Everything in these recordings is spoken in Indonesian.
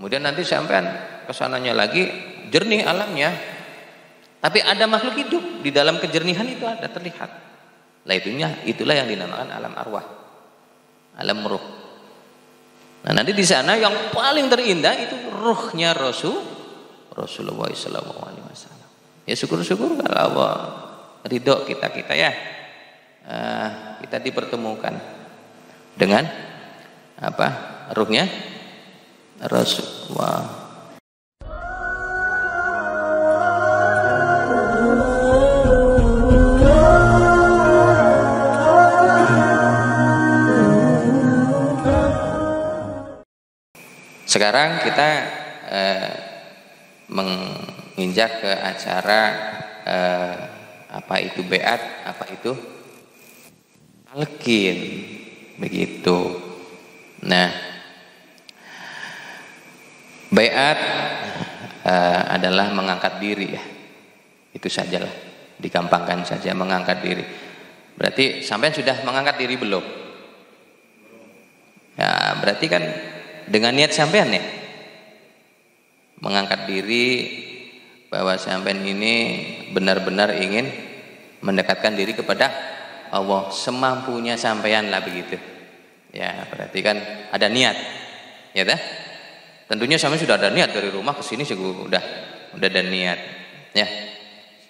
Kemudian nanti sampean kesananya lagi jernih alamnya. Tapi ada makhluk hidup di dalam kejernihan itu ada terlihat. Lah itulah yang dinamakan alam arwah, alam ruh. Nah nanti di sana yang paling terindah itu ruhnya Rasulullah SAW. Ya syukur-syukur kalau Allah ridho kita ya, kita dipertemukan dengan apa? Ruhnya Rasulullah. Sekarang kita menginjak ke acara apa itu beat, apa itu talqin, begitu. Nah, beat adalah mengangkat diri ya, itu sajalah, digampangkan saja mengangkat diri. Berarti sampean sudah mengangkat diri belum? Ya, berarti kan dengan niat sampean ya, mengangkat diri bahwa sampean ini benar-benar ingin mendekatkan diri kepada Allah semampunya sampean lah begitu. Ya berarti kan ada niat, ya dah. Tentunya sampean sudah ada niat dari rumah ke sini udah ada niat, ya.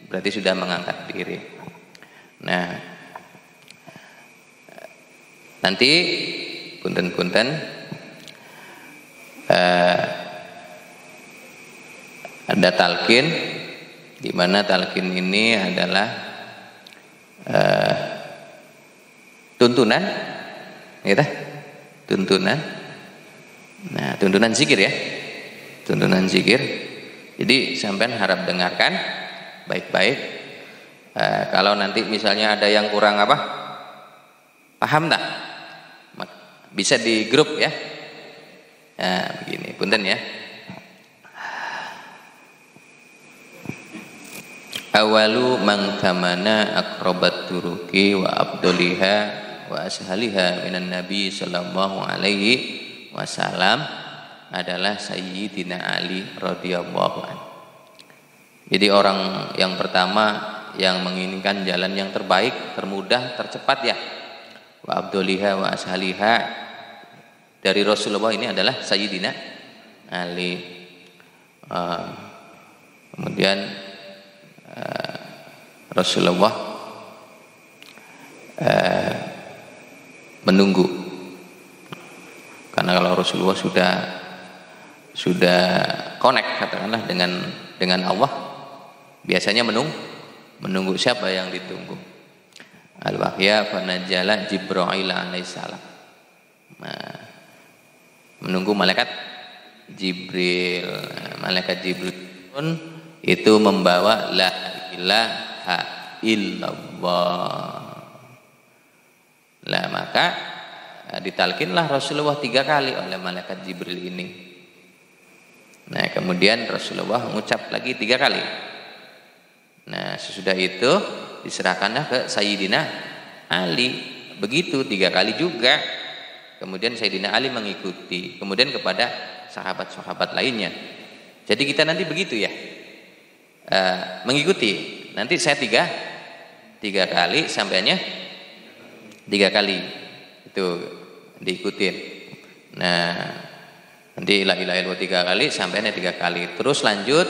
Berarti sudah mengangkat diri. Nah, nanti punten-punten. Ada talqin, di mana talqin ini adalah tuntunan, gitu, tuntunan. Nah, tuntunan zikir ya, tuntunan zikir. Jadi sampean harap dengarkan baik-baik. Kalau nanti misalnya ada yang kurang apa, paham tak? Bisa di grup ya. Nah, begini, punten ya. Awalu mangtamana akrabat turuki wa abduliha wa ashaliha minan nabi sallallahu alaihi wasallam adalah Sayyidina Ali radhiyallahu anhu. Jadi orang yang pertama yang menginginkan jalan yang terbaik, termudah, tercepat ya. Wa abduliha wa ashaliha dari Rasulullah ini adalah Sayyidina Ali. Kemudian Rasulullah menunggu, karena kalau Rasulullah sudah connect katakanlah dengan Allah, biasanya menunggu siapa yang ditunggu. Al-wahya fanajala Jibril alaihissalam. Nah, menunggu malaikat Jibril. Malaikat Jibril pun itu membawa la ilaha illallah. Lah maka ditalkinlah Rasulullah 3 kali oleh malaikat Jibril ini. Nah kemudian Rasulullah mengucap lagi 3 kali. Nah sesudah itu diserahkanlah ke Sayyidina Ali, begitu 3 kali juga. Kemudian Sayyidina Ali mengikuti, kemudian kepada sahabat-sahabat lainnya. Jadi kita nanti begitu ya, mengikuti. Nanti saya tiga kali, sampainya 3 kali itu diikutin. Nah nanti la ilaha illallah 3 kali, sampainya 3 kali. Terus lanjut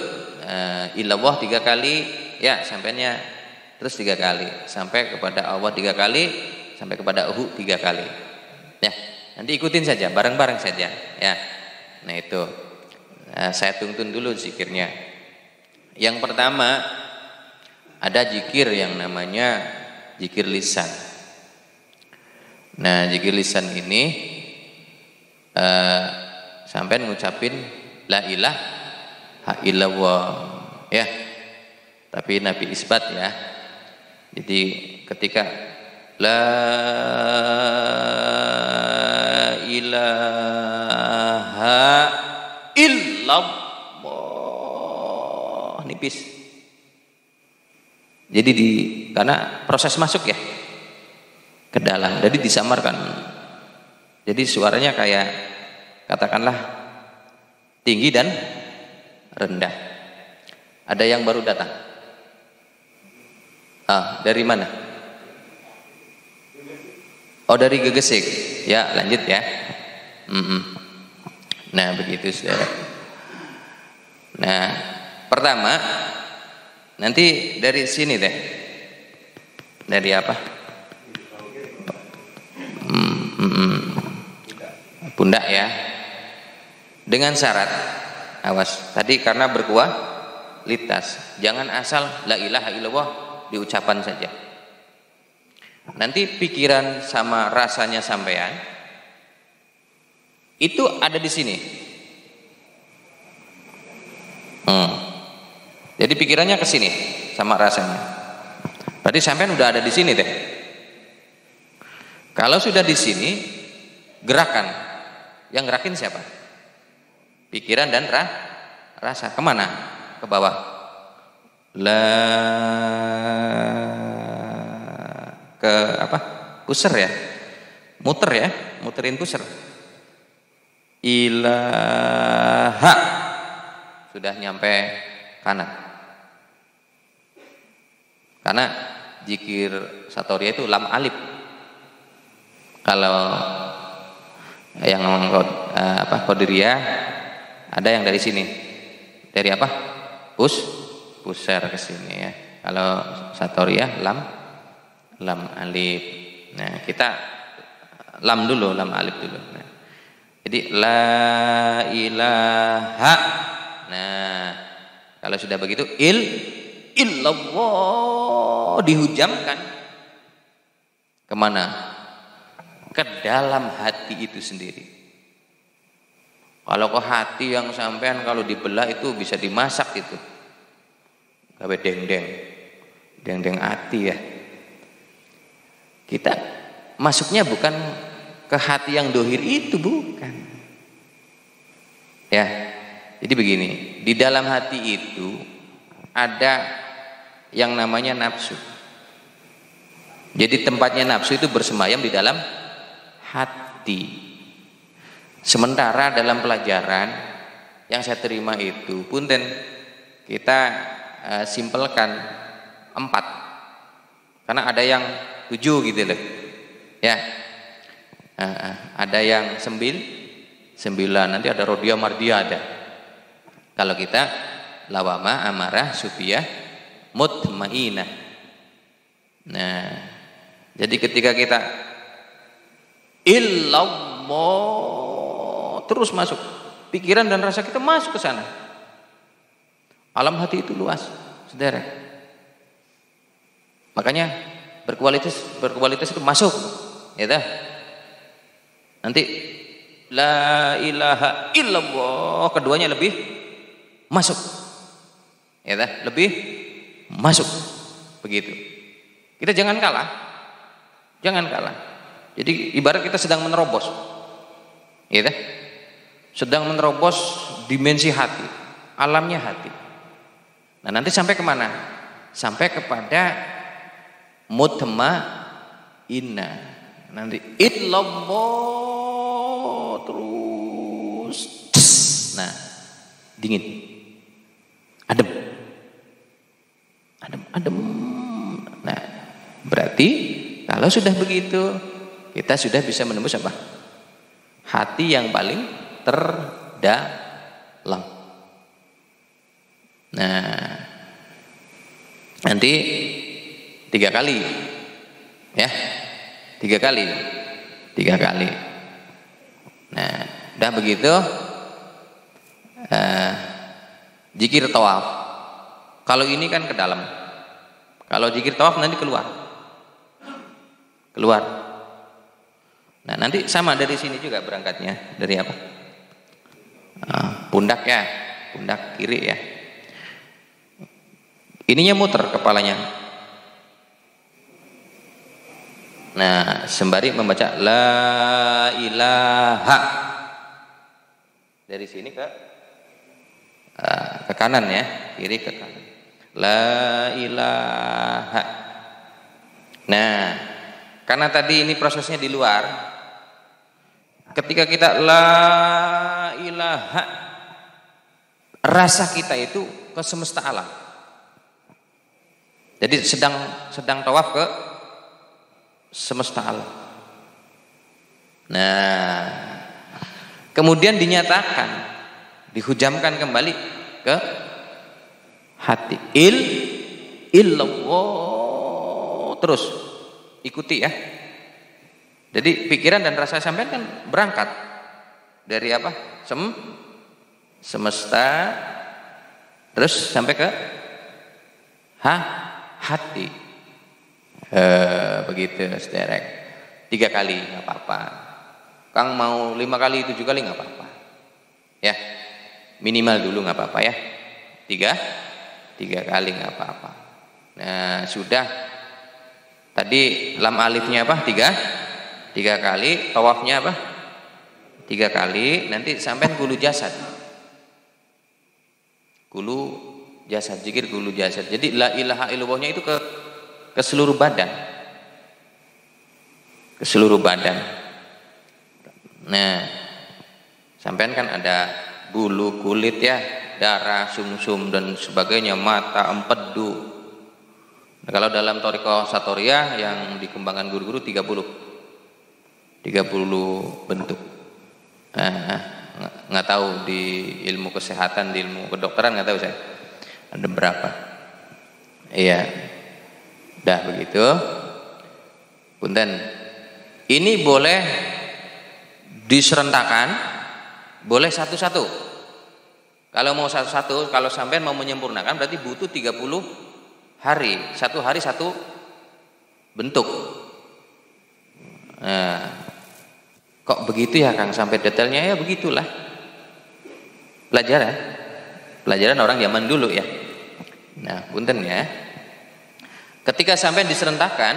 illallah 3 kali, ya sampainya terus 3 kali, sampai kepada Allah 3 kali, sampai kepada 3 kali. Ya. Nanti ikutin saja, bareng-bareng saja ya. Nah itu saya tuntun dulu zikirnya. Yang pertama ada zikir yang namanya zikir lisan. Nah zikir lisan ini sampai ngucapin la ilaha illallah ya. Tapi Nabi isbat ya. Jadi ketika la ilaha illallah nipis. Jadi karena proses masuk ya ke dalam, jadi disamarkan. Jadi suaranya kayak katakanlah 3 tinggi dan rendah. Ada yang baru datang? Dari mana? Oh, dari Gegesik. Ya, lanjut ya. Nah, begitu saudara. Nah, pertama nanti dari sini deh. Dari apa? Pundak ya. Dengan syarat, awas. Tadi karena berkualitas, jangan asal la ilaha illallah diucapan saja. Nanti pikiran sama rasanya sampean itu ada di sini. Jadi pikirannya ke sini sama rasanya. Berarti sampean udah ada di sini deh. Kalau sudah di sini, gerakan. Yang gerakin siapa? Pikiran dan rasa. Kemana? Ke bawah. Ke apa? Pusar ya. Muter ya. Muterin pusar. Ilaha. Sudah nyampe kanan. Karena zikir Satoriya itu lam alif. Kalau yang Qadiriyah ada yang dari sini. Dari apa? Pusar ke sini ya. Kalau Satoriya lam alif. Nah, kita lam dulu, lam alif dulu. Nah, jadi la ilaha. Nah, kalau sudah begitu illallah dihujamkan kemana? Ke dalam hati itu sendiri. Kalau ke hati yang sampean kalau dibelah itu bisa dimasak itu. Gawe dendeng hati ya. Kita masuknya bukan ke hati yang dohir itu, bukan. Ya, jadi begini, di dalam hati itu ada yang namanya nafsu. Jadi tempatnya nafsu itu bersemayam di dalam hati. Sementara dalam pelajaran yang saya terima itu, punten kita simpelkan 4, karena ada yang 7 gitu loh, ya. Ada yang 9, nanti ada rodia mardia ada. Kalau kita lawama, amarah, sufiyah, mutmainah. Nah, jadi ketika kita illallah terus masuk, pikiran dan rasa kita masuk ke sana. Alam hati itu luas, saudara. Makanya berkualitas itu masuk, ya dah. Nanti la ilaha illallah keduanya lebih masuk, ya dah, lebih masuk, begitu. Kita jangan kalah. Jadi ibarat kita sedang menerobos, ya dah, sedang menerobos dimensi hati, alamnya hati. Nah, nanti sampai kemana? Sampai kepada mutmainnah. Nanti illallah terus. Nah, dingin, adem. Nah, berarti kalau sudah begitu, kita sudah bisa menembus apa? Hati yang paling terdalam. Nah, nanti 3 kali, ya, 3 kali. Nah, udah begitu, zikir tawaf. Kalau ini kan ke dalam. Kalau zikir tawaf nanti keluar. Nah, nanti sama dari sini juga berangkatnya. Dari apa? Pundak ya, pundak kiri ya. Ininya muter kepalanya. Nah, sembari membaca la ilaha. Dari sini ke kanan ya, kiri ke kanan. La ilaha. Nah, karena tadi ini prosesnya di luar. Ketika kita la ilaha, rasa kita itu ke semesta alam. Jadi sedang tawaf ke semesta alam. Nah, kemudian dinyatakan, dihujamkan kembali ke hati. Illallah, terus ikuti ya. Jadi pikiran dan rasa sampean kan berangkat dari apa? Semesta, terus sampai ke hati. Begitu sederek. 3 kali nggak apa-apa. Kang mau 5 kali, 7 kali nggak apa-apa. Ya, minimal dulu nggak apa-apa ya. 3 kali nggak apa-apa. Nah sudah. Tadi lam alifnya apa? 3 kali. Tawafnya apa? 3 kali. Nanti sampai gulu jasad. Gulu jasad, zikir gulu jasad. Jadi la ilaha illallahnya itu ke seluruh badan. Ke seluruh badan. Nah, sampean kan ada bulu, kulit ya, darah, sumsum dan sebagainya, mata, empedu. Nah, kalau dalam thariqah Satoriyah yang dikembangkan guru-guru 30 bentuk. Nggak tahu di ilmu kesehatan, di ilmu kedokteran nggak tahu saya ada berapa. Iya, dah begitu. Punten, ini boleh diserentakan, boleh satu-satu. Kalau mau satu-satu, kalau sampean mau menyempurnakan berarti butuh 30 hari. 1 hari 1 bentuk. Nah, kok begitu ya Kang, sampai detailnya? Ya begitulah. Pelajaran orang zaman dulu ya. Nah, punten ya. Ketika sampean diserentakan,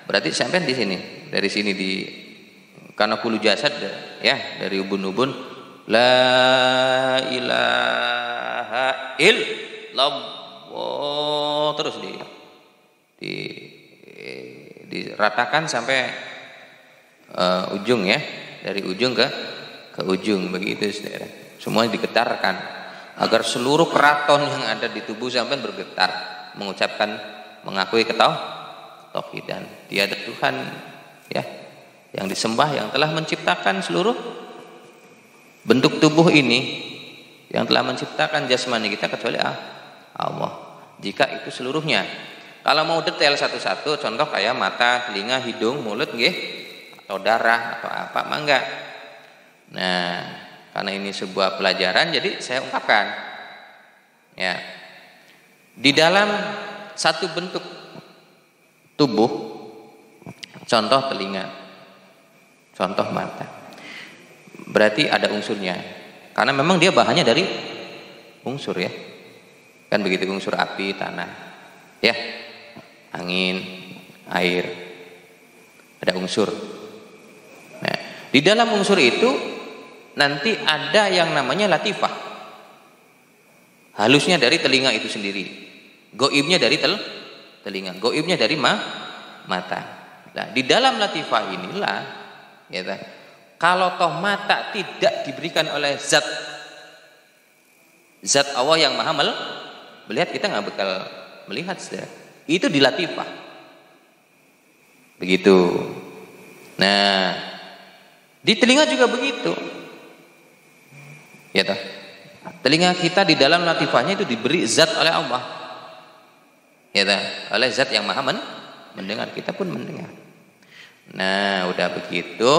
berarti sampean di sini. Dari sini karena kulu jasad ya, dari ubun-ubun la ilaha illallah, terus diratakan sampai ujung ya, dari ujung ke ujung begitu saudara. Semuanya digetarkan agar seluruh keraton yang ada di tubuh sampean bergetar mengucapkan, mengakui ketauhidan. Tiada Tuhan ya yang disembah yang telah menciptakan seluruh bentuk tubuh ini, yang telah menciptakan jasmani kita kecuali Allah. Jika itu seluruhnya. Kalau mau detail satu-satu, contoh kayak mata, telinga, hidung, mulut nggih, atau darah atau apa, mangga. Nah, karena ini sebuah pelajaran jadi saya ungkapkan. Ya. Di dalam satu bentuk tubuh, contoh telinga, contoh mata, berarti ada unsurnya, karena memang dia bahannya dari unsur ya, kan begitu, unsur api, tanah, ya, angin, air, ada unsur. Nah, di dalam unsur itu nanti ada yang namanya latifah, halusnya dari telinga itu sendiri, goibnya dari telinga, goibnya dari mata. Nah, di dalam latifah inilah ya, kalau toh mata tidak diberikan oleh zat Allah yang maha melihat, kita nggak bakal melihat saudara. Itu di latifah begitu. Nah, di telinga juga begitu ya toh. Telinga kita di dalam latifahnya itu diberi zat oleh Allah ya toh, oleh zat yang maha mendengar, kita pun mendengar. Nah, udah begitu,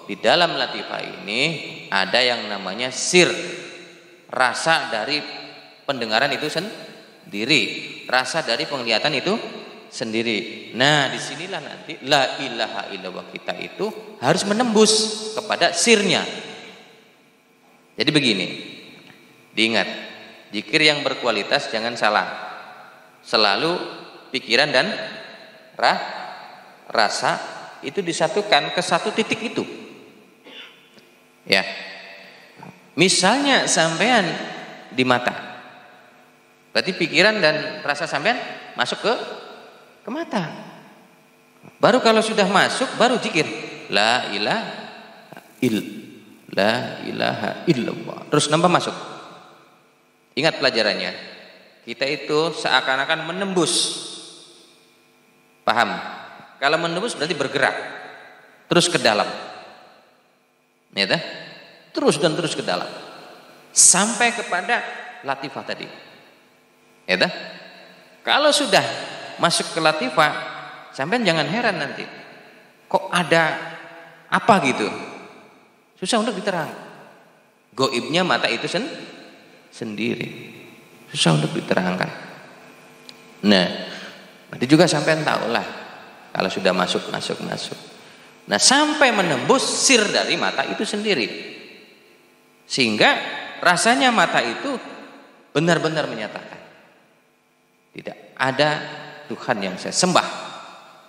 di dalam latifah ini ada yang namanya sir, rasa dari pendengaran itu sendiri, rasa dari penglihatan itu sendiri. Nah, disinilah nanti la ilaha illallah kita itu harus menembus kepada sirnya. Jadi begini, diingat, zikir yang berkualitas jangan salah, selalu pikiran dan rasa itu disatukan ke satu titik itu ya. Misalnya sampean di mata, berarti pikiran dan rasa sampean masuk ke mata. Baru kalau sudah masuk, baru zikir la ilaha illallah, terus nambah masuk Ingat pelajarannya. Kita itu seakan-akan menembus. Paham? Kalau menembus berarti bergerak terus ke dalam. Ya dah? Terus dan terus ke dalam. Sampai kepada latifah tadi. Ya dah? Kalau sudah masuk ke latifah, sampean jangan heran nanti. Kok ada apa gitu? Susah untuk diterang. Goibnya mata itu sendiri. Susah untuk diterangkan. Nah, nanti juga sampean tahulah kalau sudah masuk. Nah, sampai menembus sir dari mata itu sendiri. Sehingga rasanya mata itu benar-benar menyatakan tidak ada Tuhan yang saya sembah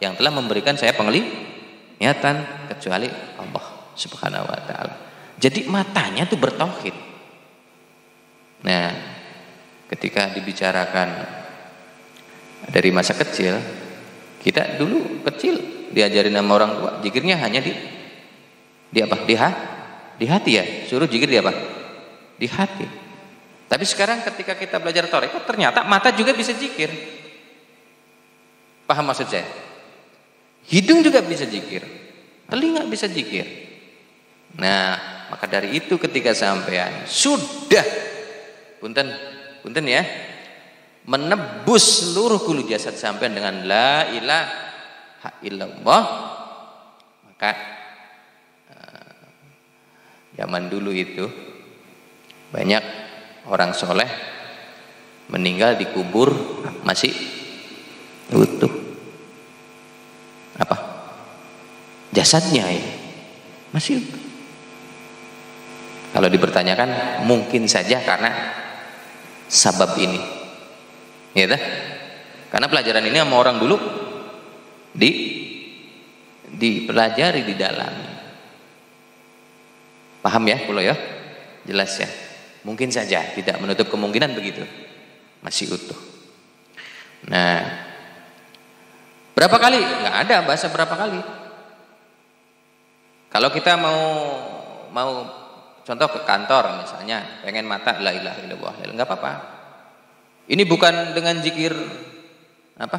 yang telah memberikan saya penglihatan kecuali Allah Subhanahu wa taala. Jadi matanya itu bertauhid. Nah, ketika dibicarakan dari masa kecil, kita dulu kecil diajarin sama orang tua, zikirnya hanya di apa? Di hati ya. Suruh zikir di apa? Di hati. Tapi sekarang ketika kita belajar tarekat, ternyata mata juga bisa zikir. Paham maksud saya? Hidung juga bisa zikir, telinga bisa zikir. Nah, maka dari itu ketika sampean sudah punten ya, menebus seluruh kulu jasad sampean dengan la ilaha illallah, maka zaman dulu itu banyak orang soleh meninggal dikubur masih utuh. Apa? Jasadnya ya masih utuh. Kalau dipertanyakan mungkin saja karena sabab ini. Ya dah? Karena pelajaran ini sama orang dulu dipelajari di dalam. Paham ya, Pulau ya? Jelas ya? Mungkin saja, tidak menutup kemungkinan begitu. Masih utuh. Nah, berapa kali? Nggak ada bahasa berapa kali. Kalau kita mau contoh ke kantor misalnya, pengen mata la ilaha illallah, nggak apa-apa. Ini bukan dengan zikir apa?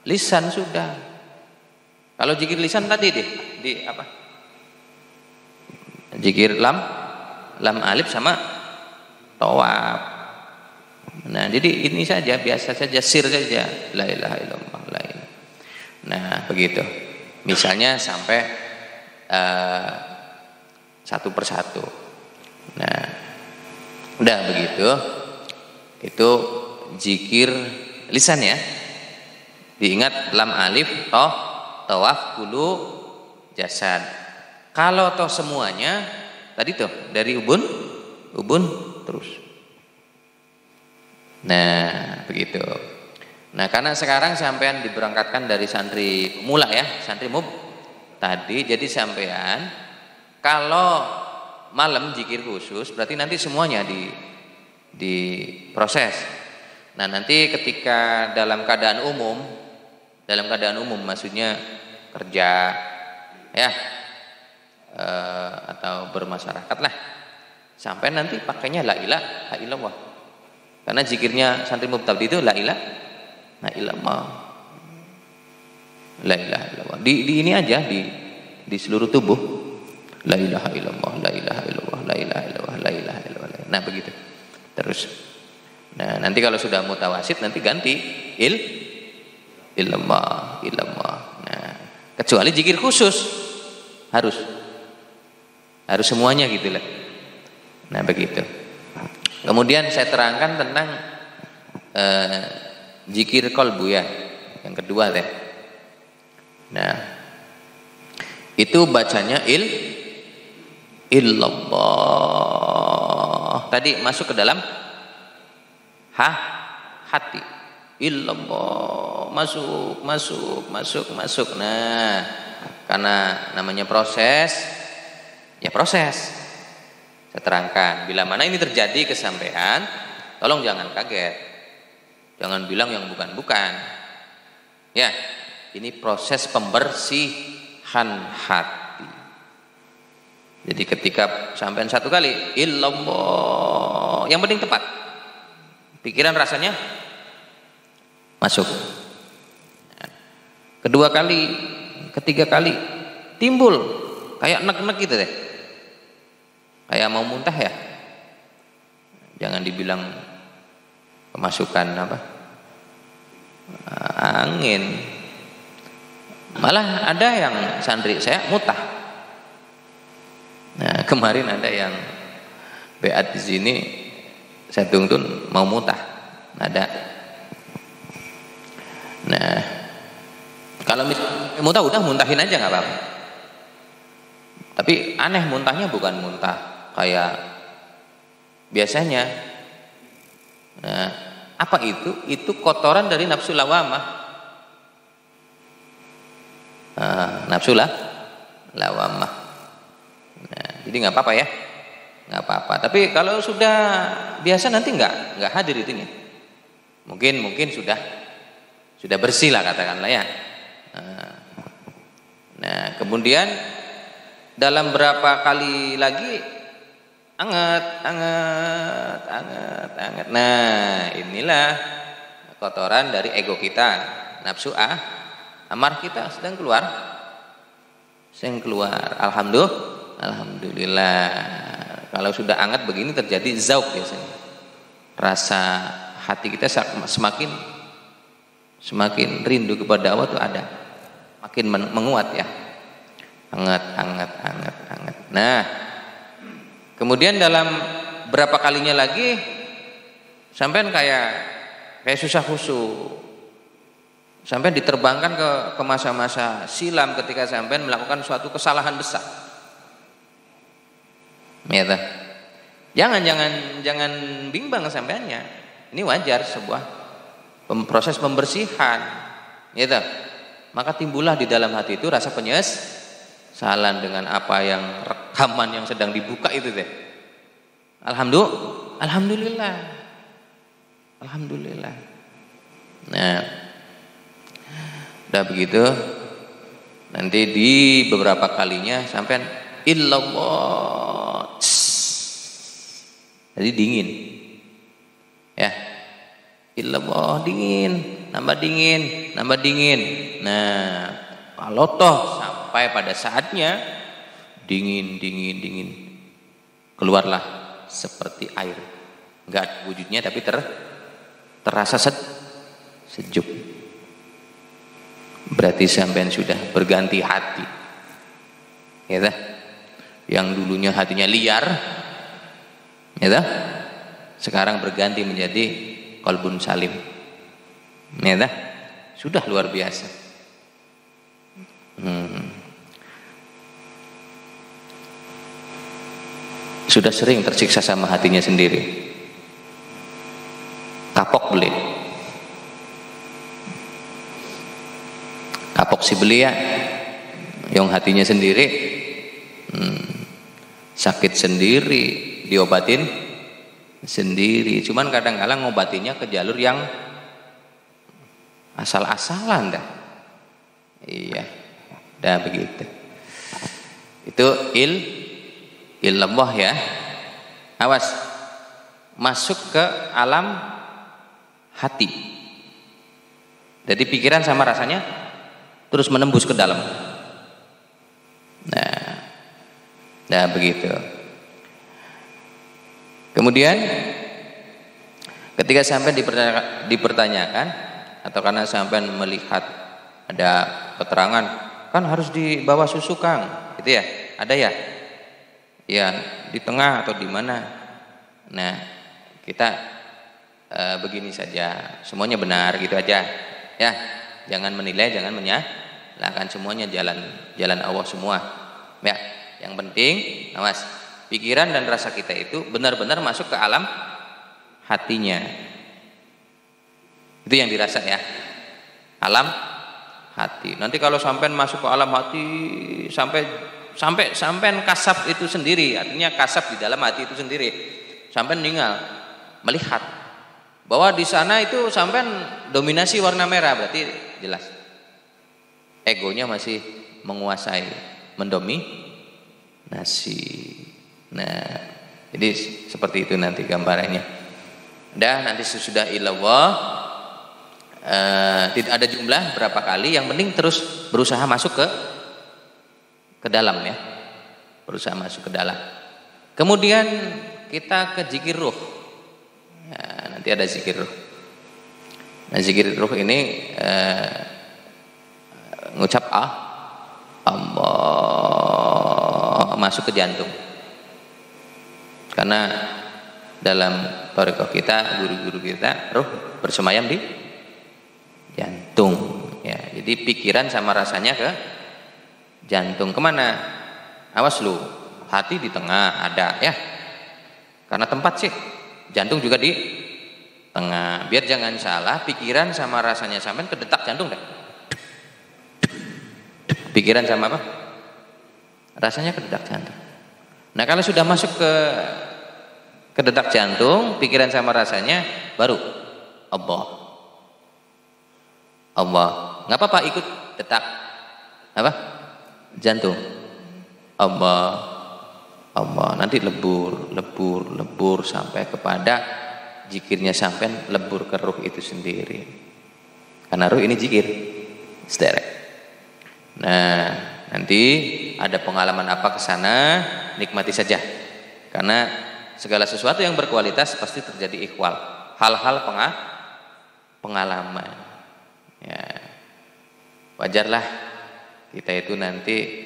Lisan sudah. Kalau zikir lisan tadi di apa? Zikir lam alif sama tawab. Nah, jadi ini saja, biasa saja, sir saja, la ilaha illallah, la ilaha. Nah, begitu. Misalnya sampai satu persatu. Nah, udah begitu. Itu zikir lisan ya. Diingat lam alif tawaf kulu jasad. Kalau toh semuanya tadi tuh dari ubun terus. Nah, begitu. Nah, karena sekarang sampean diberangkatkan dari santri pemula ya, santri mub tadi, jadi sampean kalau malam zikir khusus berarti nanti semuanya diproses. Nah, nanti ketika dalam keadaan umum maksudnya kerja ya atau bermasyarakat lah, sampai nanti pakainya la ilaha illallah. Karena zikirnya santri mubtadi itu la ilaha illallah. La ilaha illallah. Di ini aja di seluruh tubuh. La ilaha illallah, la ilaha illallah, la ilaha illallah, la ilaha illallah. Nah, begitu. Terus. Nah, nanti kalau sudah mutawasid nanti ganti illallah. Nah, kecuali zikir khusus harus semuanya gitu lah. Nah, begitu. Kemudian saya terangkan tentang zikir qalbu ya, yang kedua teh. Nah, itu bacanya illallah. Tadi masuk ke dalam hati. Illallah, masuk. Nah, karena namanya proses, ya proses. Saya terangkan, bila mana ini terjadi kesampaian, tolong jangan kaget. Jangan bilang yang bukan-bukan. Ya, ini proses pembersihan hati. Jadi ketika sampean satu kali illallah, yang penting tepat. pikiran rasanya masuk. Kedua kali, ketiga kali timbul kayak nek-nek gitu deh. Kayak mau muntah ya. Jangan dibilang kemasukan apa? Angin. Malah ada yang santri saya muntah. Nah, kemarin ada yang beat di sini saya tuntun mau muntah. Ada. Nah, kalau muntah udah muntahin aja nggak apa-apa. Tapi aneh muntahnya bukan muntah kayak biasanya. Nah, apa itu? Itu kotoran dari nafsu lawamah. Nafsu lawamah. Nah, jadi nggak apa-apa ya, nggak apa-apa. Tapi kalau sudah biasa nanti nggak hadir itunya. Mungkin sudah bersih lah katakanlah ya. Nah, kemudian dalam berapa kali lagi anget. Nah, inilah kotoran dari ego kita, nafsu amar kita sedang keluar. Alhamdulillah. Kalau sudah anget begini terjadi zauq biasanya. Rasa hati kita semakin rindu kepada Allah itu ada. Makin menguat ya. Anget. Nah, kemudian dalam berapa kalinya lagi sampean kayak susah khusyuk. Sampean diterbangkan ke masa-masa silam ketika sampean melakukan suatu kesalahan besar. Ya toh. Jangan bimbang sampeannya. Ini wajar sebuah proses pembersihan. Ya toh. Maka timbullah di dalam hati itu rasa penyesalan dengan apa yang rekaman yang sedang dibuka itu deh. Alhamdulillah. Nah, udah begitu nanti di beberapa kalinya sampean illallah. Jadi dingin. Ya. Illallah dingin, nambah dingin. Nah, kalau toh sampai pada saatnya dingin. Keluarlah seperti air. Enggak ada wujudnya tapi terasa sejuk. Berarti sampean sudah berganti hati. Ya dah? Yang dulunya hatinya liar, ya dah? Sekarang berganti menjadi qalbun salim. Ya dah? Sudah luar biasa. Sudah sering tersiksa sama hatinya sendiri. Kapok beli. Kapok si belia yang hatinya sendiri sakit sendiri, diobatin sendiri. Cuman kadang-kadang ngobatinya ke jalur yang asal-asalan dah. Iya, dah begitu. Itu illallah ya. Awas, masuk ke alam hati. Jadi pikiran sama rasanya terus menembus ke dalam. Nah begitu. Kemudian ketika sampai dipertanyakan atau karena sampai melihat ada keterangan kan harus di bawah susu Kang, gitu ya? Ada ya? Ya di tengah atau di mana? Nah kita begini saja, semuanya benar gitu aja, ya. Jangan menilai, jangan menyalahkan, semuanya jalan Allah semua, ya. Yang penting, awas, pikiran dan rasa kita itu benar-benar masuk ke alam hatinya. Itu yang dirasa ya, alam hati. Nanti kalau sampean masuk ke alam hati sampean kasab itu sendiri, artinya kasab di dalam hati itu sendiri. Sampean meninggal melihat bahwa di sana itu sampean dominasi warna merah, berarti jelas egonya masih menguasai, mendominasi. Nah, jadi seperti itu nanti gambarannya. Dah nanti sesudah ilallah tidak ada jumlah berapa kali, yang penting terus berusaha masuk ke dalam ya. Berusaha masuk ke dalam. Kemudian kita ke zikir ruh. Ya, nanti ada zikir ruh. Nah, zikir ruh ini ngucap Allah masuk ke jantung. Karena dalam thariqah kita, guru-guru kita, ruh bersemayam di jantung ya. Jadi pikiran sama rasanya ke jantung. Kemana? Awas lu, hati di tengah ada ya. Karena tempat sih, jantung juga di tengah. Biar jangan salah, pikiran sama rasanya sampai ke detak jantung dah. Pikiran sama apa? Rasanya ke detak jantung. Nah, kalau sudah masuk ke detak jantung, pikiran sama rasanya, baru Allah. Nggak apa-apa ikut detak apa? Jantung. Allah. Nanti lebur sampai kepada zikirnya, sampai lebur ke ruh itu sendiri. Karena ruh ini zikir. Sederek. Nah, nanti ada pengalaman apa ke sana, nikmati saja. Karena segala sesuatu yang berkualitas pasti terjadi ikhwal. Hal-hal pengalaman. Ya. Wajarlah kita itu nanti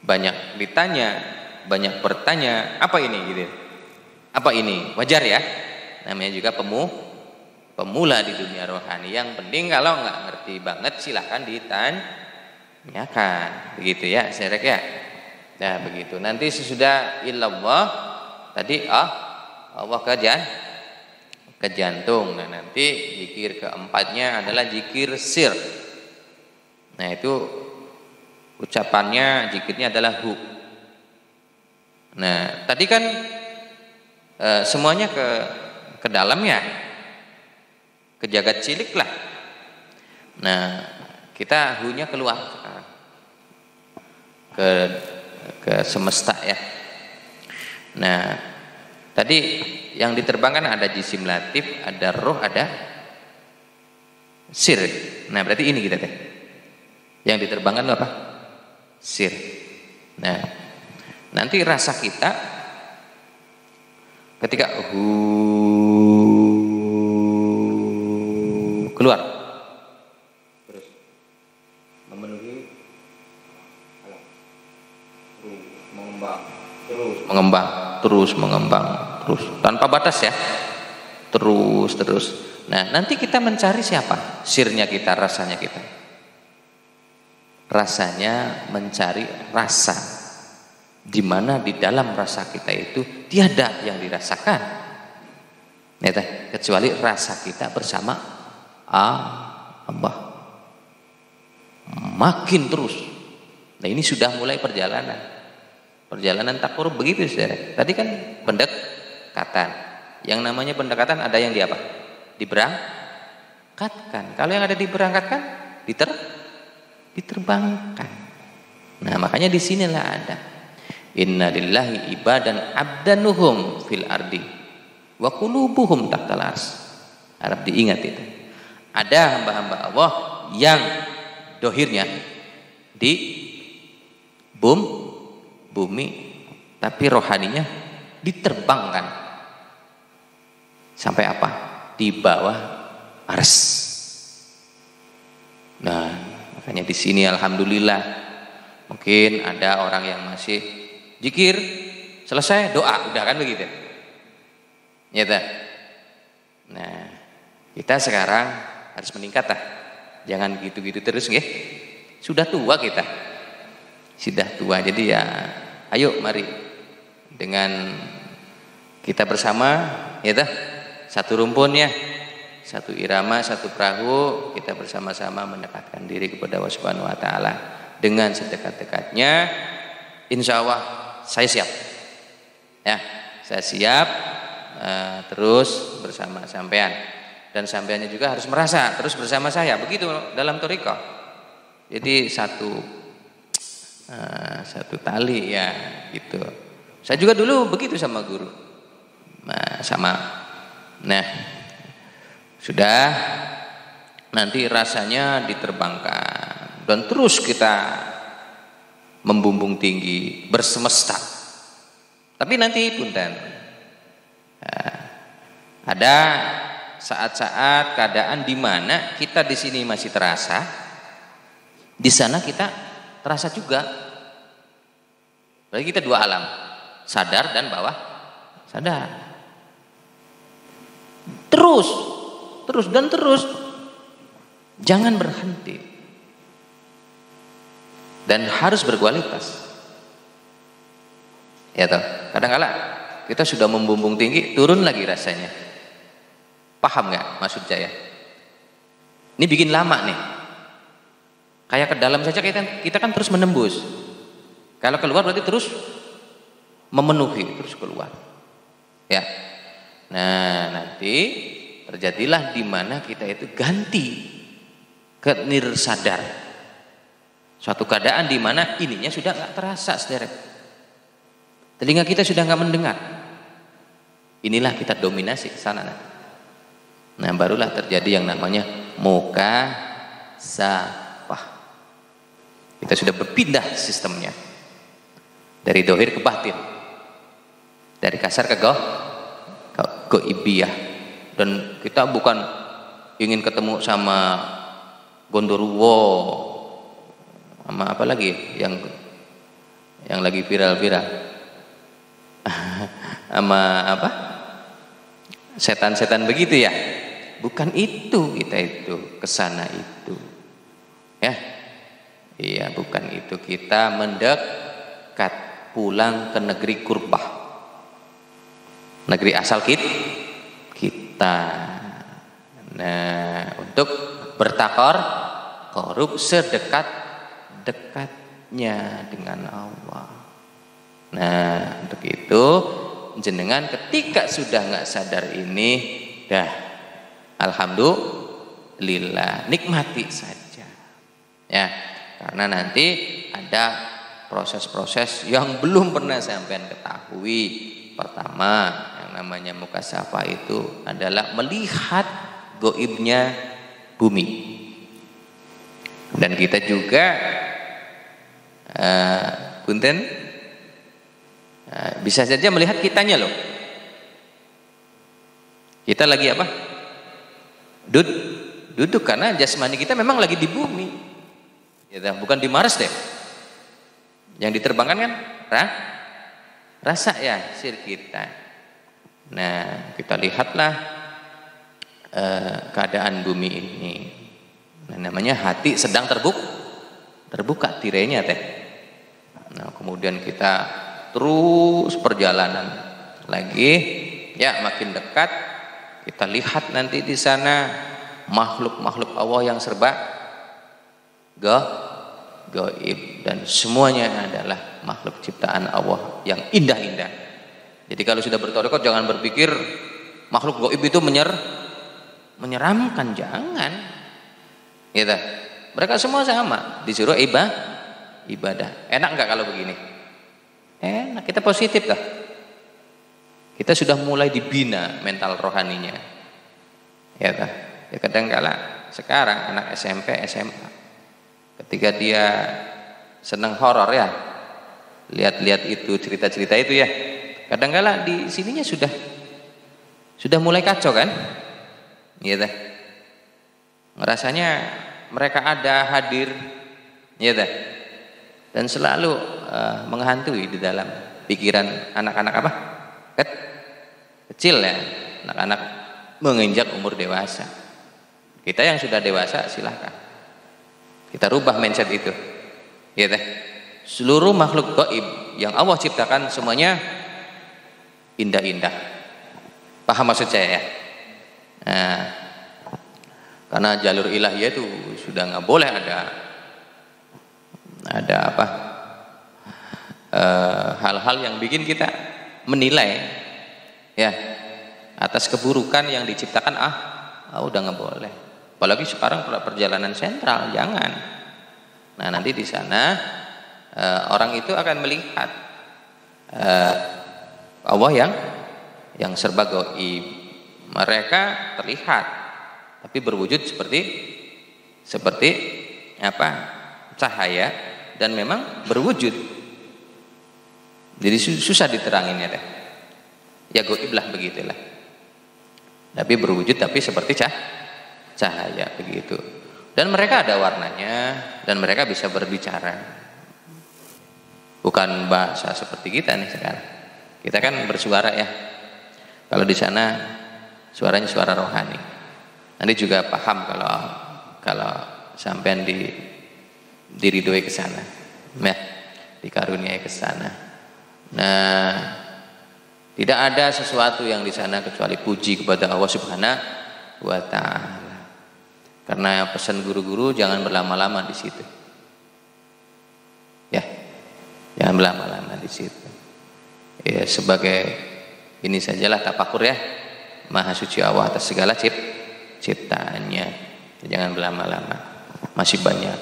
banyak ditanya, banyak bertanya, apa ini gitu. Apa ini? Wajar ya. Namanya juga pemula di dunia rohani. Yang penting kalau nggak ngerti banget silahkan ditanyakan. Begitu ya, Serek ya. Nah, begitu. Nanti sesudah ilallah tadi Allah ke jantung. Nah, nanti zikir keempatnya adalah zikir sir. Nah, itu ucapannya, zikirnya adalah hu. Nah, tadi kan semuanya ke dalam ya, ke jagat cilik lah. Nah, kita hu-nya keluar sekarang ke semesta ya. Nah, tadi yang diterbangkan ada jisim latif, ada roh, ada sir. Nah, berarti ini kita teh. Yang diterbangkan itu apa? Sir. Nah, nanti rasa kita ketika keluar terus memenuhi alam, terus mengembang tanpa batas ya, terus. Nah, nanti kita mencari siapa? Sirnya kita, rasanya kita. Rasanya mencari rasa, di mana di dalam rasa kita itu tiada yang dirasakan, ya, kecuali rasa kita bersama Allah. Makin terus. Nah, ini sudah mulai perjalanan takarrub begitu, saudara. Tadi kan pendekatan. Yang namanya pendekatan ada yang di apa? Diberangkatkan. Kalau yang ada diberangkatkan, diterbangkan. Nah, makanya di sinilah ada inna lillahi ibadan abdanuhum fil ardi wa qulubuhum tahtal ars. Harap diingat itu. Ada hamba-hamba Allah yang dohirnya di bumi, tapi rohaninya diterbangkan sampai apa? Di bawah ars. Nah, makanya di sini alhamdulillah mungkin ada orang yang masih zikir selesai doa udah kan begitu. Ya tak? Nah, kita sekarang harus meningkat lah. Jangan gitu-gitu terus nggih. Sudah tua kita. Sudah tua, jadi ya ayo mari dengan kita bersama ya tak? Satu rumpun ya. Satu irama, satu perahu, kita bersama-sama mendekatkan diri kepada Allah Subhanahu wa taala dengan sedekat-dekatnya. Insya Allah saya siap. Ya, saya siap terus bersama sampean, dan sampeannya juga harus merasa terus bersama saya. Begitu dalam thariqah. Jadi satu tali ya gitu. Saya juga dulu begitu sama guru. Sama Nah, sudah, nanti rasanya diterbangkan dan terus kita membumbung tinggi bersemesta. Tapi nanti punten, ada saat-saat keadaan di mana kita di sini masih terasa, di sana kita terasa juga. Berarti kita dua alam, sadar dan bawah sadar. Terus dan terus, jangan berhenti dan harus berkualitas. Ya toh, kadang-kala kita sudah membumbung tinggi, turun lagi rasanya. Paham nggak maksud saya? Ini bikin lama nih. Kayak ke dalam saja kita kan terus menembus. Kalau keluar berarti terus memenuhi, terus keluar. Ya. Nah, nanti terjadilah di mana kita itu ganti ke nirsadar. Suatu keadaan di mana ininya sudah nggak terasa, saudara. Telinga kita sudah nggak mendengar. Inilah kita dominasi ke sana. Nah, barulah terjadi yang namanya mukasafah. Kita sudah berpindah sistemnya dari dohir ke batin, dari kasar ke goibiyah. Dan kita bukan ingin ketemu sama Gondoruo, sama apa lagi yang lagi viral-viral, sama apa setan-setan begitu ya. Bukan itu, kita itu kesana itu, ya. Iya, bukan itu. Kita mendekat pulang ke negeri kurbah, negeri asal kita. Nah, untuk korup sedekat-dekatnya dengan Allah. Nah, untuk itu jenengan ketika sudah nggak sadar ini, dah, alhamdulillah, nikmati saja, ya. Karena nanti ada proses-proses yang belum pernah sampean ketahui. Pertama, yang namanya mukasafah itu adalah melihat goibnya bumi. Dan kita juga punten, bisa saja melihat kitanya loh. Kita lagi apa? Duduk karena jasmani kita memang lagi di bumi. Ya, bukan di Mars deh. Yang diterbangkan kan rasa ya sir kita. Nah, kita lihatlah keadaan bumi ini. Nah, namanya hati sedang terbuka tirainya teh. Nah, kemudian kita terus perjalanan lagi, ya, makin dekat. Kita lihat nanti di sana makhluk-makhluk Allah yang serba gaib, dan semuanya adalah makhluk ciptaan Allah yang indah-indah. Jadi kalau sudah bertarekat jangan berpikir makhluk gaib itu menyeramkan, jangan. Gitu. Mereka semua sama, disuruh ibadah. Enak nggak kalau begini? Enak, kita positif lah. Kita sudah mulai dibina mental rohaninya. Ya kan? Ya, kadang-kala sekarang anak SMP, SMA, ketika dia senang horor ya, lihat-lihat itu cerita-cerita itu ya, kadang-kala di sininya sudah mulai kacau kan, gitu. Ngerasanya mereka ada hadir, gitu, dan selalu menghantui di dalam pikiran anak-anak apa? Kecil ya, anak-anak menginjak umur dewasa. Kita yang sudah dewasa silahkan kita rubah mindset itu, ya teh. Seluruh makhluk gaib yang Allah ciptakan semuanya indah-indah. Paham maksud saya ya? Nah, karena jalur ilahiyah itu sudah nggak boleh ada apa hal-hal yang bikin kita menilai ya atas keburukan yang diciptakan. Udah nggak boleh. Apalagi sekarang perjalanan sentral, jangan. Nah, nanti di sana orang itu akan melihat Allah yang serba gaib, mereka terlihat tapi berwujud seperti apa? Cahaya, dan memang berwujud. Jadi susah diteranginnya deh. Ya gaib lah, begitulah. Tapi berwujud tapi seperti cahaya begitu. Dan mereka ada warnanya, dan mereka bisa berbicara. Bukan bahasa seperti kita nih sekarang. Kita kan bersuara ya. Kalau di sana suaranya suara rohani. Nanti juga paham kalau sampean diridhoi ke sana. Nah, dikaruniai ke sana. Nah, tidak ada sesuatu yang di sana kecuali puji kepada Allah Subhanahu wa taala. Karena pesan guru-guru jangan berlama-lama di situ. Ya. Jangan berlama-lama di situ. Ya, sebagai ini sajalah tafakur ya. Maha suci Allah atas segala ciptaannya. Jangan berlama-lama. Masih banyak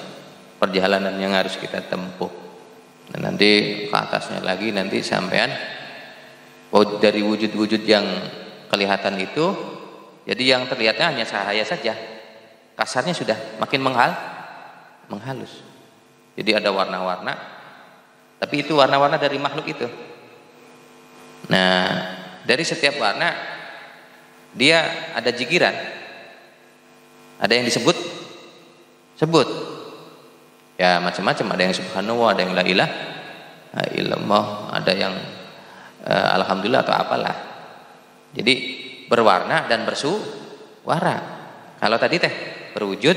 perjalanan yang harus kita tempuh. Dan nanti ke atasnya lagi nanti sampean dari wujud-wujud yang kelihatan itu, jadi yang terlihatnya hanya cahaya saja. Kasarnya sudah makin menghalus. Jadi ada warna-warna, tapi itu warna-warna dari makhluk itu. Nah, dari setiap warna dia ada jikiran. Ada yang sebut ya macam-macam, ada yang subhanallah, ada yang la ilaha illallah, ada yang alhamdulillah atau apalah. Jadi berwarna dan bersuara. Kalau tadi teh berwujud,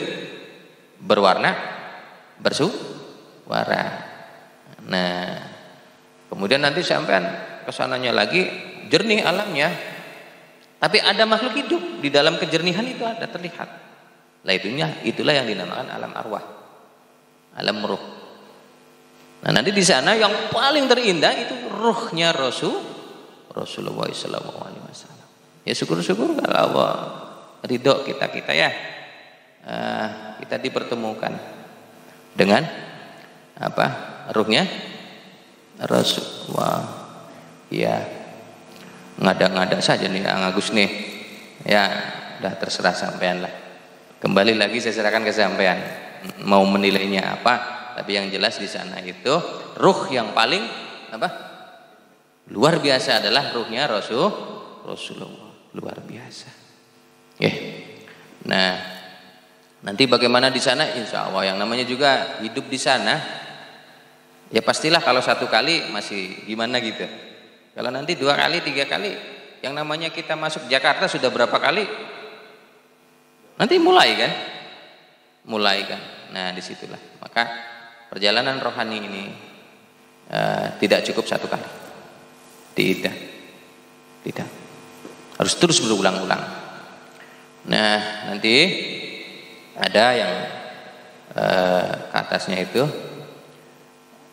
berwarna, bersuara. Nah, kemudian nanti sampean kesananya lagi jernih alamnya, tapi ada makhluk hidup di dalam kejernihan itu, ada terlihat. Lah itulah yang dinamakan alam arwah, alam ruh. Nah, nanti di sana yang paling terindah itu ruhnya Rasulullah sallallahu alaihi wasallam. Ya syukur-syukur kalau Allah ridho kita ya. Kita dipertemukan dengan apa? Ruhnya Rasulullah. Ya. Ngada-ngada saja nih Ang Agus nih. Ya, udah terserah sampean lah. Kembali lagi saya serahkan ke sampean. Mau menilainya apa? Tapi yang jelas di sana itu ruh yang paling apa? Luar biasa adalah ruhnya Rasulullah. Luar biasa. Nah, nanti bagaimana di sana? Insya Allah yang namanya juga hidup di sana. Ya pastilah kalau satu kali masih gimana gitu. Kalau nanti 2 kali, 3 kali, yang namanya kita masuk Jakarta sudah berapa kali? Nanti mulai kan? Nah, disitulah. Maka perjalanan rohani ini tidak cukup 1 kali. Tidak. Harus terus berulang-ulang. Nah, nanti ada yang ke atasnya itu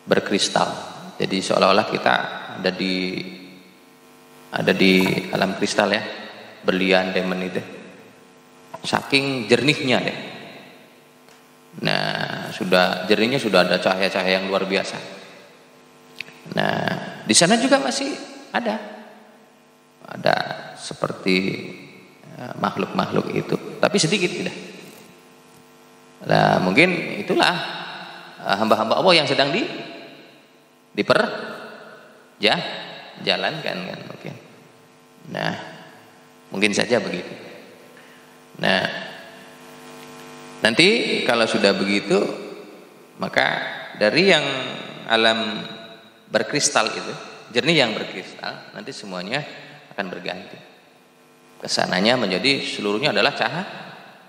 berkristal. Jadi seolah-olah kita ada di alam kristal ya, berlian, diamond itu. Saking jernihnya deh. Nah, jernihnya sudah ada cahaya-cahaya yang luar biasa. Nah, di sana juga masih ada seperti makhluk-makhluk itu, tapi sedikit tidak. Nah, mungkin itulah hamba-hamba Allah yang sedang jalankan kan mungkin. Nah, mungkin saja begitu. Nah, nanti kalau sudah begitu, maka dari yang alam berkristal itu, jernih yang berkristal, nanti semuanya akan berganti. Kesananya menjadi seluruhnya adalah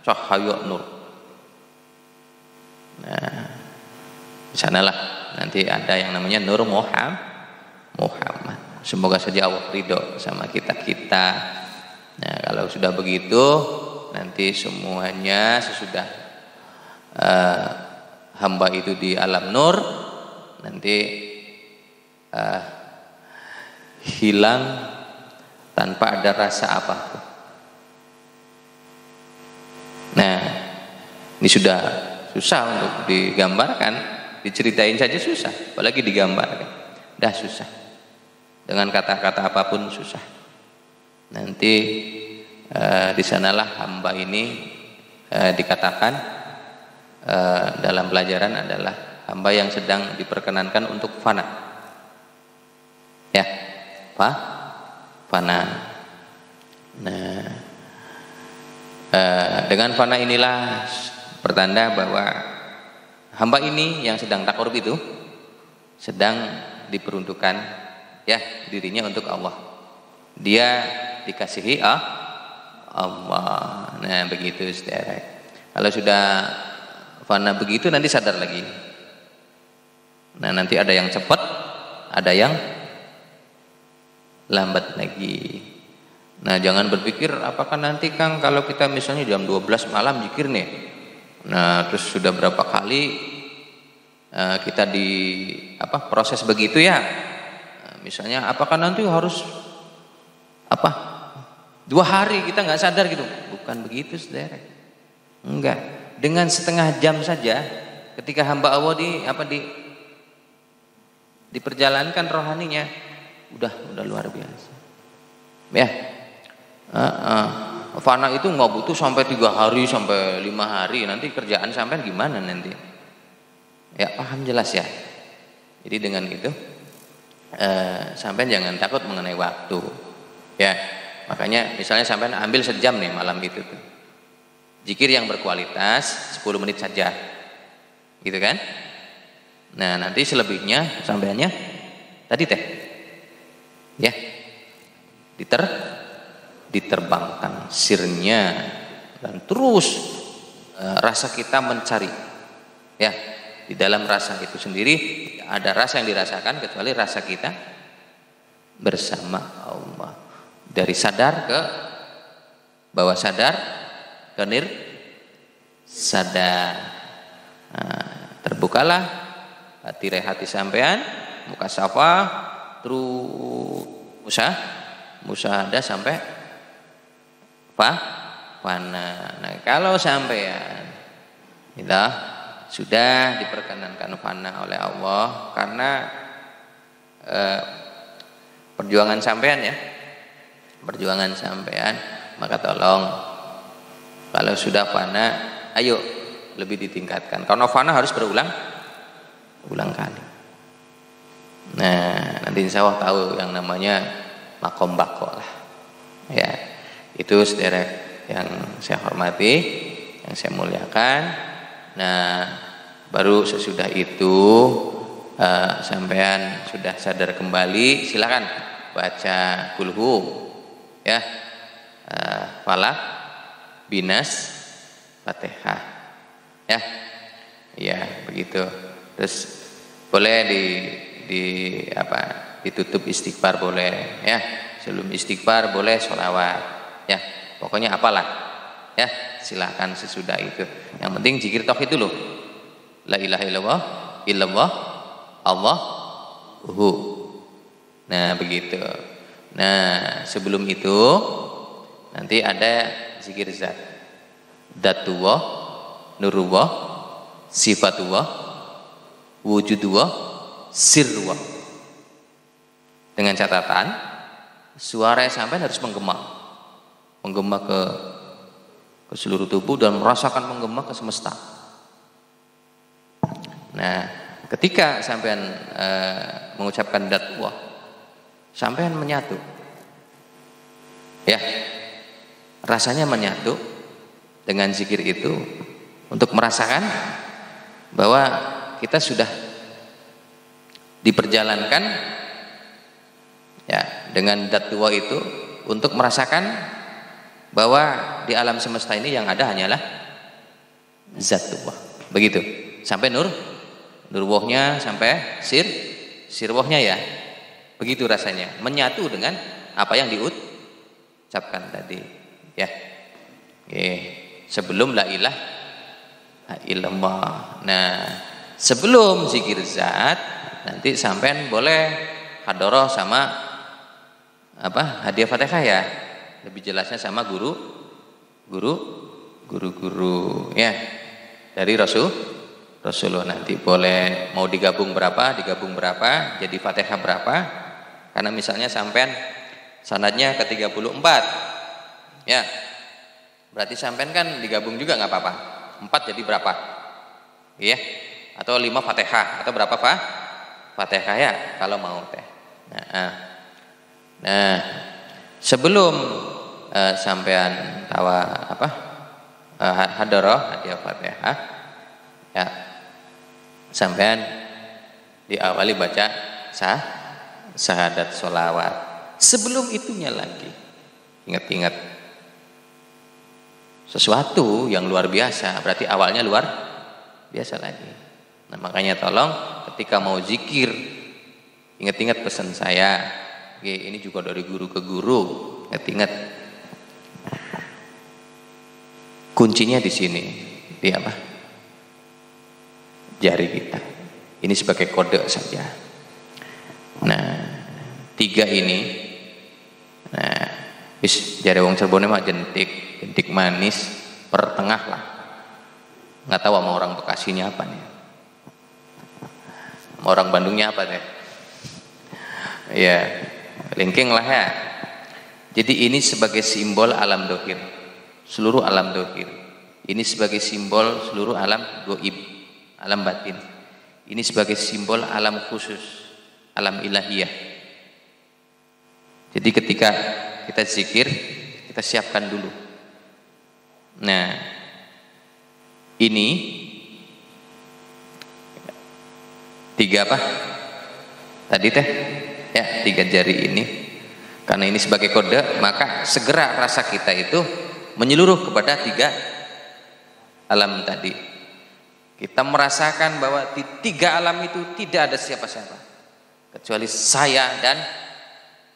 cahaya nur. Nah, di sanalah nanti ada yang namanya Nur Muhammad. Semoga saja Allah ridho sama kita. Nah, kalau sudah begitu, nanti semuanya sesudah hamba itu di alam nur, nanti hilang tanpa ada rasa apapun. Nah, ini sudah susah untuk digambarkan, diceritain saja susah, apalagi digambarkan. Dah susah. Dengan kata-kata apapun susah. Nanti di sanalah hamba ini dikatakan dalam pelajaran adalah hamba yang sedang diperkenankan untuk fana. Ya, fana. Nah, dengan fana inilah pertanda bahwa hamba ini yang sedang takarub itu sedang diperuntukkan ya dirinya untuk Allah. Dia dikasihi Allah. Nah, begitu saudara. Kalau sudah fana begitu nanti sadar lagi. Nah, nanti ada yang cepat, ada yang lambat lagi. Nah, jangan berpikir apakah nanti Kang kalau kita misalnya jam 12 malam zikir nih. Nah, terus sudah berapa kali kita di proses begitu ya. Nah, misalnya apakah nanti harus 2 hari kita nggak sadar gitu? Bukan begitu, saudara. Enggak. Dengan setengah jam saja, ketika hamba Allah diperjalankan rohaninya, udah luar biasa. Ya. Fana itu nggak butuh sampai 3 hari sampai 5 hari. Nanti kerjaan sampai gimana nanti? Ya, paham jelas ya. Jadi dengan itu sampai jangan takut mengenai waktu. Ya, makanya misalnya sampai ambil sejam nih malam itu tuh. Zikir yang berkualitas 10 menit saja. Gitu kan? Nah, nanti selebihnya sampainya tadi teh. Ya. Diterbangkan sirnya dan terus rasa kita mencari. Ya, di dalam rasa itu sendiri ada rasa yang dirasakan kecuali rasa kita bersama Allah. Dari sadar ke bawah sadar ke sadar. Nah, terbukalah hati sampean, muka safa, terus musyahadah sampai fana. Nah, kalau sampean kita sudah diperkenankan fana oleh Allah karena perjuangan sampean ya. Perjuangan sampean, maka tolong kalau sudah fana, ayo lebih ditingkatkan. Karena fana harus berulang kali. Nah, nanti insya Allah tahu yang namanya makom bako lah. Ya, itu saudara yang saya hormati, yang saya muliakan. Nah, baru sesudah itu sampean sudah sadar kembali, silakan baca kulhu. Ya, falak, binas, fatihah. Ya, begitu. Terus boleh ditutup istighfar boleh. Ya, sebelum istighfar boleh sholawat. Ya, pokoknya apalah. Ya, silahkan sesudah itu. Yang penting zikir tauhid dulu. La ilaha illallah, Allahu. Nah, begitu. Nah, sebelum itu nanti ada zikir zat. Datullah, nurullah, sifatullah, wujudullah, sirrullah. Dengan catatan suara sampai harus menggema ke seluruh tubuh dan merasakan menggema ke semesta. Nah, ketika sampean mengucapkan datullah, sampean menyatu. Ya. Rasanya menyatu dengan zikir itu untuk merasakan bahwa kita sudah diperjalankan ya dengan datullah itu untuk merasakan bahwa di alam semesta ini yang ada hanyalah zatullah. Begitu. Sampai nurwahnya sampai sirwahnya ya. Begitu rasanya, menyatu dengan apa yang diucapkan tadi. Ya. Oke. Sebelum la ilaha illallah. Nah, sebelum zikir zat, nanti sampean boleh hadoroh sama hadiah Fatihah ya. Lebih jelasnya sama guru ya. Dari Rasulullah nanti boleh mau digabung berapa, jadi Fatihah berapa. Karena misalnya sampean sanadnya ke 34. Ya. Berarti sampean kan digabung juga nggak apa-apa. 4 jadi berapa? Iya. Atau 5 Fatihah atau berapa Pak? Fatihah ya kalau mau teh. Nah, sebelum sampean tawa hadarah hadiah Fatihah ya, sampean diawali baca syahadat sholawat. Sebelum itunya lagi ingat-ingat sesuatu yang luar biasa, berarti awalnya luar biasa lagi. Nah, makanya tolong ketika mau zikir ingat-ingat pesan saya. Oke, ini juga dari guru ke guru. Ingat-ingat kuncinya di sini, di apa? Jari kita. Ini sebagai kode saja. Nah, 3 ini. Nah, bis jari wong Cirebon mah jentik manis, pertengah lah. Nggak tahu sama orang Bekasinya apa nih. Sama orang Bandungnya apa deh. Ya, linking lah ya. Jadi ini sebagai simbol alam dohir, seluruh alam dohir. Ini sebagai simbol seluruh alam goib, alam batin. Ini sebagai simbol alam khusus, alam ilahiyah. Jadi ketika kita zikir, kita siapkan dulu. Nah, ini 3 apa? Tadi teh, ya 3 jari ini. Karena ini sebagai kode, maka segera rasa kita itu menyeluruh kepada 3 alam tadi. Kita merasakan bahwa di 3 alam itu tidak ada siapa-siapa kecuali saya dan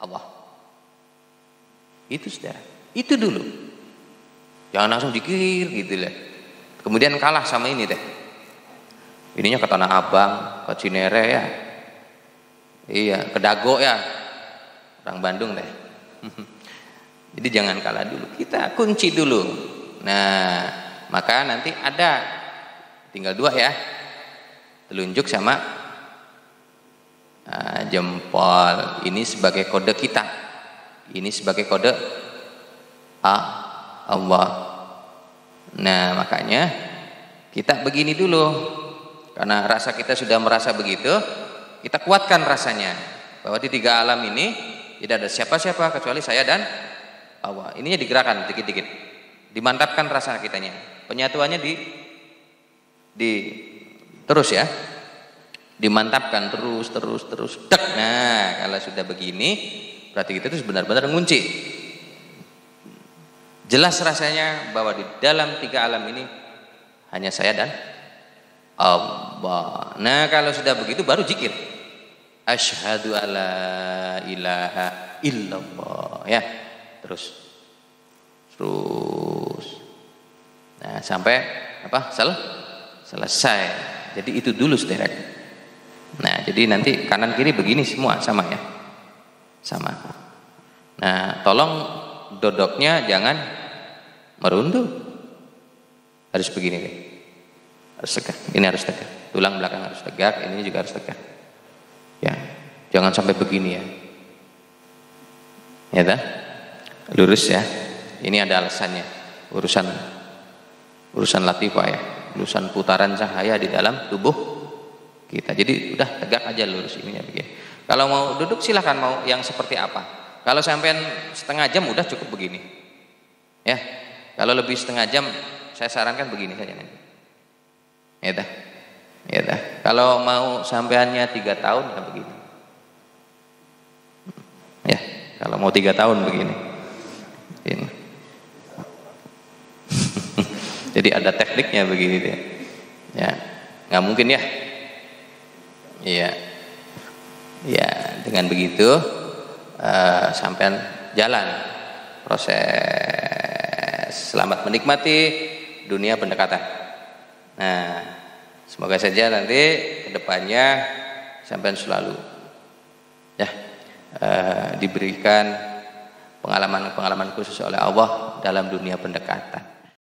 Allah. Itu saudara, itu dulu. Jangan langsung dikir gitu lah. Kemudian kalah sama ini teh. Ininya ke Tanah Abang, ke Cinere ya. Iya, ke Dago ya. Orang Bandung deh. Jadi jangan kalah dulu. Kita kunci dulu. Nah, maka nanti ada tinggal 2 ya. Telunjuk sama jempol. Ini sebagai kode kita. Ini sebagai kode Allah. Nah, makanya kita begini dulu. Karena rasa kita sudah merasa begitu, kita kuatkan rasanya bahwa di 3 alam ini tidak ada siapa-siapa kecuali saya dan Allah. Ininya digerakkan dikit-dikit, dimantapkan rasa kitanya. Penyatuannya terus ya, dimantapkan terus. Dek. Nah, kalau sudah begini, berarti kita itu benar-benar ngunci. Jelas rasanya bahwa di dalam 3 alam ini hanya saya dan Allah. Nah, kalau sudah begitu baru zikir. Asyhadu alla ilaha illallah ya. Terus. Nah, sampai apa? Selesai. Jadi itu dulu saudara. Nah, jadi nanti kanan kiri begini semua sama ya. Sama. Nah, tolong dodoknya jangan merunduk. Harus begini deh. Harus tegak. Ini harus tegak. Tulang belakang harus tegak, ini juga harus tegak. Ya, jangan sampai begini ya. Ya dah. Lurus ya. Ini ada alasannya. Urusan latifah ya. Urusan putaran cahaya di dalam tubuh kita. Jadi udah tegak aja lurus ininya begini. Kalau mau duduk silahkan mau yang seperti apa. Kalau sampean setengah jam udah cukup begini. Ya. Kalau lebih setengah jam saya sarankan begini saja nanti. Ya dah. Ya dah. Kalau mau sampeannya 3 tahun ya begini. Ya, kalau mau 3 tahun begini. Ini. Jadi ada tekniknya begini dia. Ya, nggak mungkin ya. Iya. Ya, dengan begitu sampean jalan proses selamat menikmati dunia pendekatan. Nah, semoga saja nanti kedepannya sampean selalu ya diberikan pengalaman-pengalaman khusus oleh Allah dalam dunia pendekatan.